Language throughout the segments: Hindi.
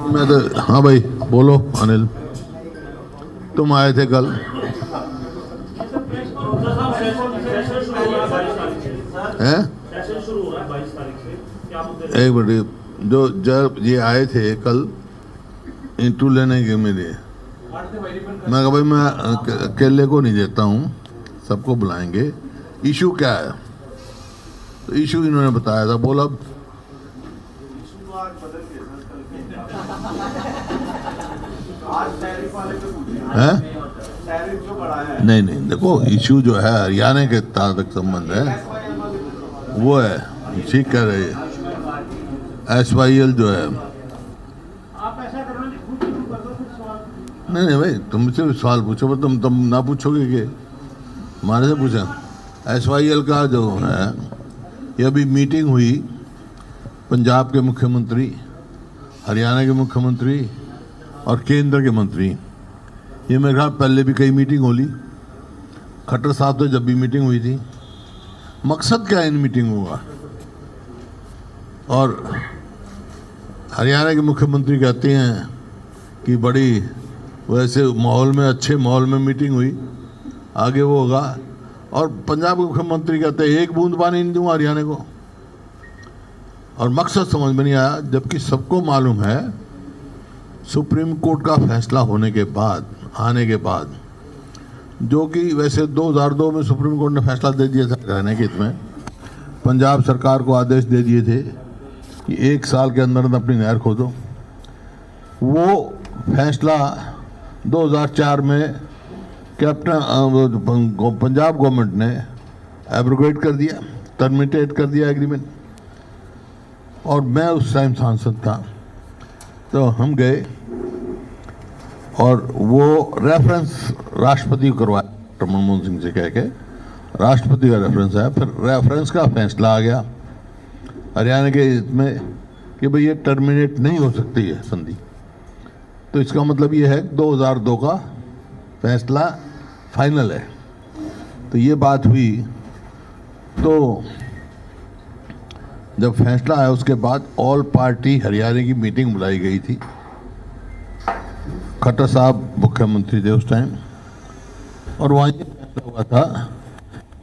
मैं तो हाँ भाई बोलो अनिल, तुम आए थे कल। हैं? एक मिनट, जो जब ये आए थे कल इंटरव्यू लेने के मेरे, मैं कहा भाई मैं अकेले को नहीं देता हूँ, सबको बुलाएंगे। इशू क्या है? तो इशू इन्होंने बताया था, बोला है? नहीं नहीं, देखो इशू जो है हरियाणा के तक संबंध है, वो है, ठीक कह रहे हैं। SYL जो है, नहीं भाई तुमसे सवाल पूछो, पर तुम ना पूछोगे कि हमारे से पूछा। SYL का जो है, ये अभी मीटिंग हुई पंजाब के मुख्यमंत्री, हरियाणा के मुख्यमंत्री और केंद्र के मंत्री। ये मेरे ख्याल पहले भी कई मीटिंग हो ली, खट्टर साहब तो जब भी मीटिंग हुई थी। मकसद क्या है इन मीटिंगों का? और हरियाणा के मुख्यमंत्री कहते हैं कि बड़ी वैसे माहौल में, अच्छे माहौल में मीटिंग हुई, आगे वो होगा। और पंजाब के मुख्यमंत्री कहते हैं एक बूंद पानी नहीं दूंगा हरियाणा को। और मकसद समझ में नहीं आया, जबकि सबको मालूम है सुप्रीम कोर्ट का फैसला होने के बाद, आने के बाद, जो कि वैसे 2002 में सुप्रीम कोर्ट ने फैसला दे दिया था हरियाणा के हित में, पंजाब सरकार को आदेश दे दिए थे कि 1 साल के अंदर अपनी नहर खोदो। वो फैसला 2004 में कैप्टन पंजाब गवर्नमेंट ने एब्रोगेट कर दिया, टर्मिनेट कर दिया एग्रीमेंट। और मैं उस टाइम सांसद था, तो हम गए और वो रेफरेंस राष्ट्रपति को करवाया, डॉक्टर मनमोहन सिंह से कह के राष्ट्रपति का रेफरेंस आया। फिर रेफरेंस का फैसला आ गया हरियाणा के इसमें कि भाई ये टर्मिनेट नहीं हो सकती है संधि। तो इसका मतलब ये है 2002 का फैसला फाइनल है। तो ये बात हुई। तो जब फैसला आया उसके बाद ऑल पार्टी हरियाणा की मीटिंग बुलाई गई थी। खट्टर साहब मुख्यमंत्री थे उस टाइम, और वहाँ ये फैसला हुआ था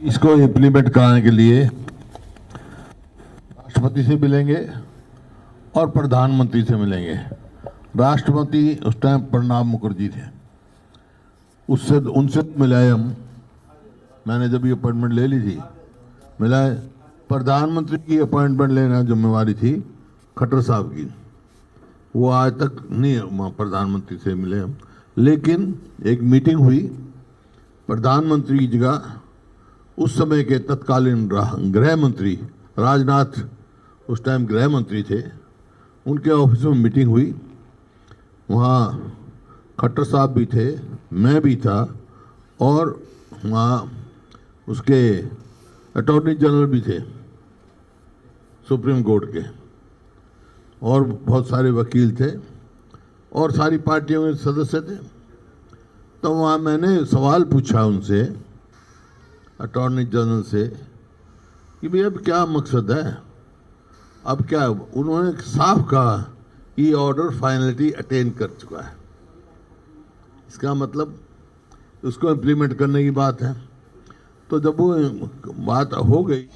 इसको इम्प्लीमेंट कराने के लिए राष्ट्रपति से मिलेंगे और प्रधानमंत्री से मिलेंगे। राष्ट्रपति उस टाइम प्रणब मुखर्जी थे, उससे उनसे मिलाए हम। मैंने जब ये अपॉइंटमेंट ले ली थी, मिलाए। प्रधानमंत्री की अपॉइंटमेंट लेना जिम्मेवारी थी खट्टर साहब की, वो आज तक नहीं प्रधानमंत्री से मिले हम। लेकिन एक मीटिंग हुई प्रधानमंत्री की जगह, उस समय के तत्कालीन गृह मंत्री राजनाथ, उस टाइम गृह मंत्री थे, उनके ऑफिस में मीटिंग हुई। वहाँ खट्टर साहब भी थे, मैं भी था, और वहाँ उसके अटॉर्नी जनरल भी थे सुप्रीम कोर्ट के, और बहुत सारे वकील थे, और सारी पार्टियों के सदस्य थे। तो वहाँ मैंने सवाल पूछा उनसे, अटॉर्नी जनरल से, कि भाई अब क्या मकसद है, अब क्या? उन्होंने साफ कहा कि ऑर्डर फाइनलिटी अटेन कर चुका है, इसका मतलब उसको इम्प्लीमेंट करने की बात है। तो जब वो बात हो गई